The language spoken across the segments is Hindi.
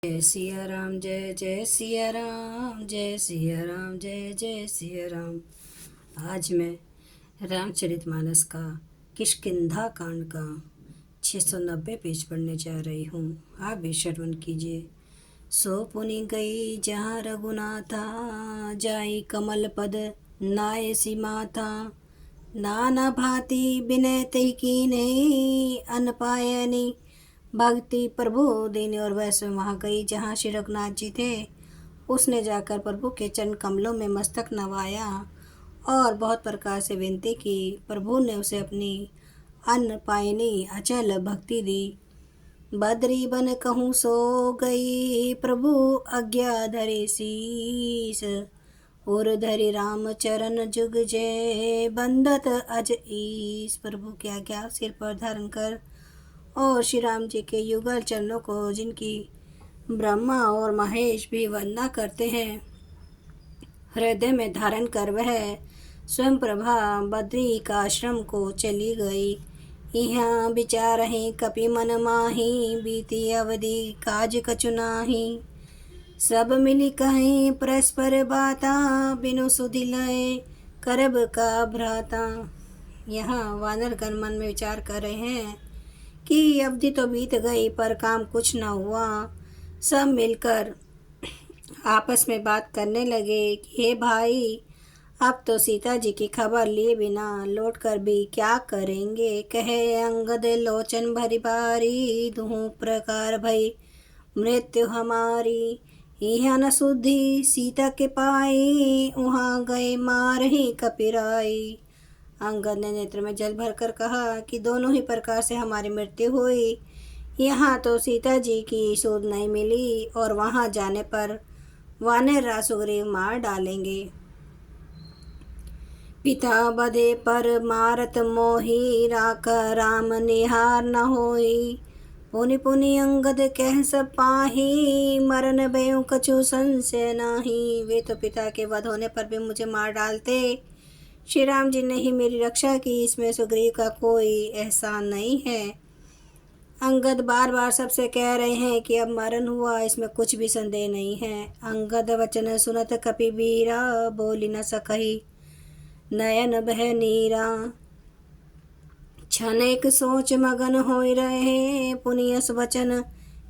जय सिया राम, जय जय सिया राम, जय सिया राम, जय जय सिया राम। आज मैं रामचरितमानस का किष्किंधा कांड का 690 पेज पढ़ने जा रही हूँ। आप भी श्रवण कीजिए। सो पुनि गई जहाँ रघुनाथा, जाई कमल पद नायसी माथा। नाना भांति विनय तहि कीन्हे, अन पायनि भक्ति प्रभु दीन। और वैसे वहाँ गई जहाँ श्री रघुनाथ जी थे। उसने जाकर प्रभु के चरण कमलों में मस्तक नवाया और बहुत प्रकार से विनती की। प्रभु ने उसे अपनी अन्न पायनी अचल भक्ति दी। बद्री बन कहूँ सो गई, प्रभु आज्ञा धरे शीस। और धरि राम चरण जुग जय, बंदत अज ईस। प्रभु की आज्ञा सिर पर धारण कर और श्री राम जी के युगल चरणों को, जिनकी ब्रह्मा और महेश भी वंदना करते हैं, हृदय में धारण कर वह स्वयं प्रभा बद्री का आश्रम को चली गई। यहाँ विचारहि कपि मन माही, बीती अवधि काज कछु नाही। सब मिली कहीं परस्पर बाता, बिनु सुधि लय करब का भ्राता। यहाँ वानरगण मन में विचार कर रहे हैं कि अवधि तो बीत गई पर काम कुछ न हुआ। सब मिलकर आपस में बात करने लगे कि हे भाई, अब तो सीता जी की खबर लिए बिना लौट कर भी क्या करेंगे। कहे अंगद लोचन भरी बारी, दुहु प्रकार भई मृत्यु हमारी। यह न सुधी सीता के पाई, वहाँ गए मार ही कपिराई। अंगद ने नेत्र में जल भरकर कहा कि दोनों ही प्रकार से हमारी मृत्यु हुई। यहाँ तो सीता जी की सूध नहीं मिली और वहाँ जाने पर वानर सुग्रीव मार डालेंगे। पिता बधे पर मारत मोही, राख राम निहार न होई। पुनि पुनि अंगद कह सब पाही, मरन भयउ कछु संशय नाही। वे तो पिता के वध होने पर भी मुझे मार डालते, श्री राम जी ने ही मेरी रक्षा की, इसमें सुग्रीव का कोई एहसान नहीं है। अंगद बार बार सबसे कह रहे हैं कि अब मरण हुआ, इसमें कुछ भी संदेह नहीं है। अंगद वचन सुनत कपि वीरा, बोली न सकहि नयन बह नीरा। क्षणिक सोच मगन होई रहे, पुनियस वचन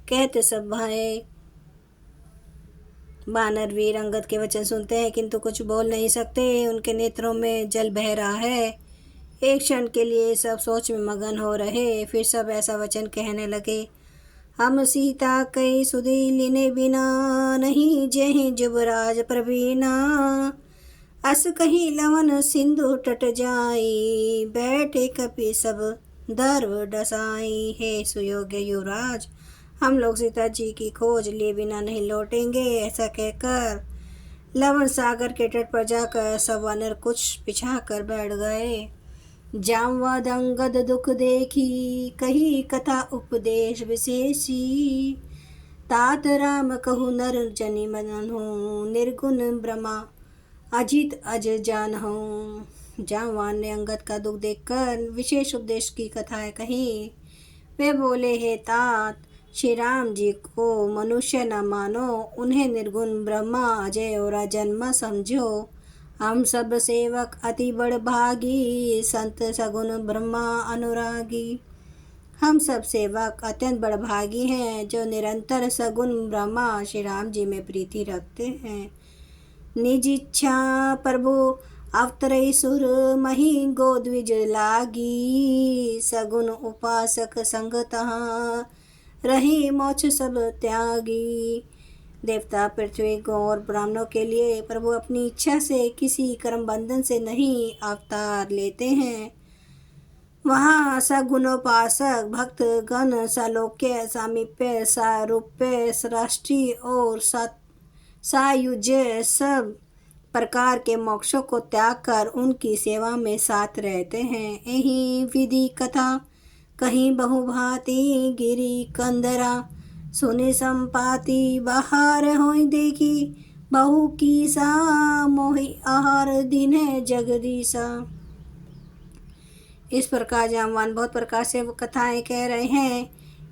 कहते सब भय। वानर वीर अंगद के वचन सुनते हैं किंतु कुछ बोल नहीं सकते। उनके नेत्रों में जल बह रहा है। एक क्षण के लिए सब सोच में मगन हो रहे, फिर सब ऐसा वचन कहने लगे। हम सीता कई सुधि लिने बिना, नहीं जेहि जुबराज प्रवीणा। अस कहीं लवन सिंधु तट जाई, बैठे कपि सब दर्व डसाई। हे सुयोग्य युवराज, हम लोग सीता जी की खोज लिए बिना नहीं लौटेंगे। ऐसा कहकर लवण सागर के तट पर जाकर सब वानर कुछ पिछा कर बैठ गए। जामवद अंगद दुख देखी, कही कथा उपदेश विशेषी। तात राम कहु नर जनि मनहु, निर्गुण ब्रह्मा अजित अज जानहु। जामवान ने अंगद का दुख देखकर विशेष उपदेश की कथाएं कही। वे बोले, हे तात, श्री राम जी को मनुष्य न मानो, उन्हें निर्गुण ब्रह्मा अजय और अजन्मा समझो। हम सब सेवक अति बड़ भागी, संत सगुण ब्रह्मा अनुरागी। हम सब सेवक अत्यंत बड़ भागी हैं, जो निरंतर सगुण ब्रह्मा श्री राम जी में प्रीति रखते हैं। निज इच्छा प्रभु अवतरई सुर, मही गोद्विज लागी। सगुण उपासक संग तहाँ, रही मोक्ष सब त्यागी। देवता पृथ्वी गौ और ब्राह्मणों के लिए प्रभु अपनी इच्छा से किसी कर्म बंधन से नहीं अवतार लेते हैं। वहाँ सगुणोपासक भक्त गण सालोक्य, सामीप्य, सारूप्य, सृष्टि और सायुज्य सब प्रकार के मोक्षों को त्याग कर उनकी सेवा में साथ रहते हैं। यही विधि कथा कहीं बहुभांति, गिरी कंदरा सुनि संपाति। बाहर होई देखी बहु की सा, मोहि आहार दिन है जगदीसा। इस प्रकार जामवान बहुत प्रकार से वो कथाएं कह रहे हैं।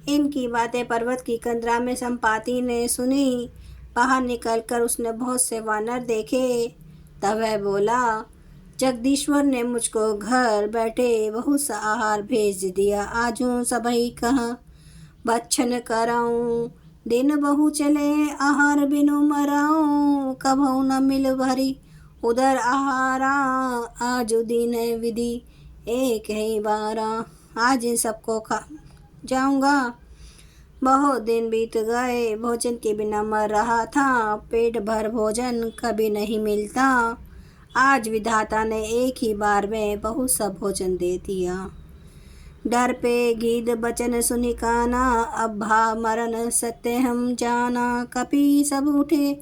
इनकी बातें पर्वत की कंदरा में संपाति ने सुनी। बाहर निकलकर उसने बहुत से वानर देखे। तब वह बोला, जगदीश्वर ने मुझको घर बैठे बहुत सा आहार भेज दिया। आजू सबही कहाँ बच्छन कराऊं, दिन बहु चले आहार बिनु मराऊं। कभऊ न मिल भरी उधर आहारा, आजू दिन विधि एक ही बारा। आज इन सबको खा जाऊंगा। बहुत दिन बीत गए, भोजन के बिना मर रहा था। पेट भर भोजन कभी नहीं मिलता। आज विधाता ने एक ही बार में बहुत सा भोजन दे दिया। डर पे गीध बचन सुनि काना, अब भा मरण सत्य हम जाना। कपि सब उठे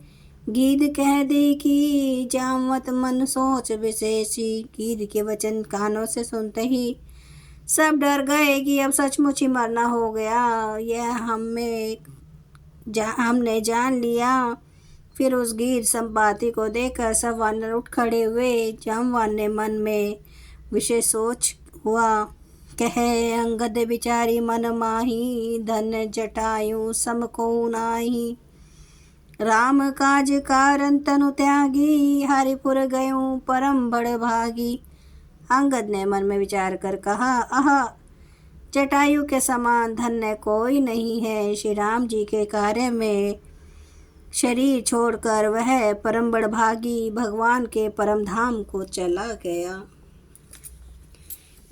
गीध कह दे कि, जामवत मन सोच विशेषी। गीध के वचन कानों से सुनते ही सब डर गए कि अब सचमुच ही मरना हो गया। यह हमने जान लिया। फिर उस गीध संपाति को देखकर सब वानर उठ खड़े हुए। जामवान ने मन में विशेष सोच हुआ। कहे अंगद बिचारी मन माही, धन जटायु सम को नाही। राम काज कारण तनु त्यागी, हरिपुर गयूं परम बड़ भागी। अंगद ने मन में विचार कर कहा, आह, जटायु के समान धन्य कोई नहीं है। श्री राम जी के कार्य में शरीर छोड़कर वह परम बड़ भागी भगवान के परम धाम को चला गया।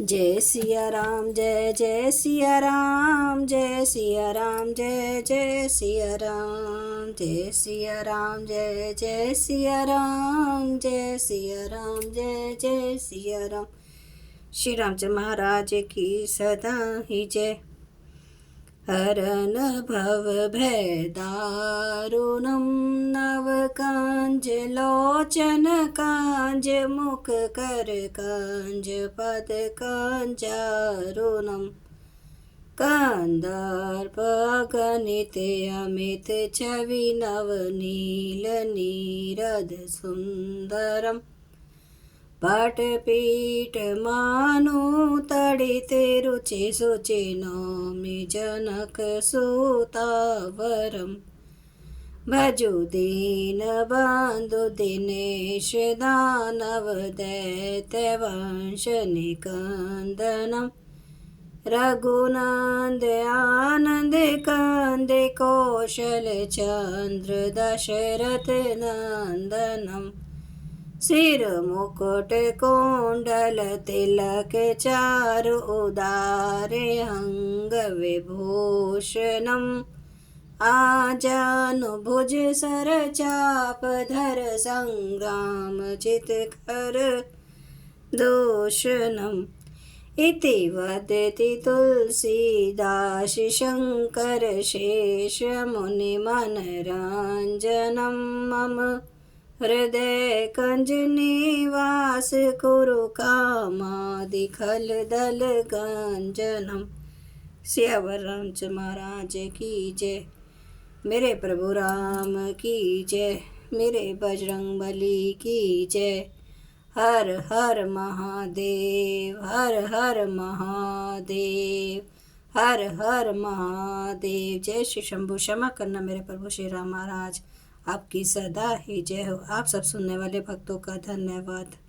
जय सिया राम, जय जय सिया राम, जय सिया राम, जय जय सिया राम, जय सिया राम, जय जय सिया राम, जय सिया राम, जय जय सिया राम। श्री रामचंद्र महाराज की सदा ही जय। हरन भव भय दारुणम, नव कांज लोचन कांज, मुख कर कांज पद कांजारुणम। कंदर्प गणित अमित छवि, नव नील नीरद सुंदरम। पटपीठ मानु तड़ित रुचि सुचि, नौमि जनक सुतावरम। भजु दीन बंधु दिनेश, दानव दैत्य वंश निकंदनम। रघुनंद आनंद कंद, कौशल चंद्र दशरथ नंदनम। सिर मुकुट कुंडल तिलक, चारु उदारे अंग विभूषणम। आजानु भुज सर चाप धर, संग्राम चित कर दूषणम। इति वदति तुलसीदास, शंकर शेष मुनि मन रंजनम। मम हृदय कंज निवास, कुरु कामादि खल दल गंजनम। सियावर रामचंद्र महाराज की जय। मेरे प्रभु राम की जय। मेरे बजरंग बली की जय। हर हर महादेव, हर हर महादेव, हर हर महादेव। जय श्री शंभु। क्षमा करना मेरे प्रभु श्री राम महाराज, आपकी सदा ही जय हो। आप सब सुनने वाले भक्तों का धन्यवाद।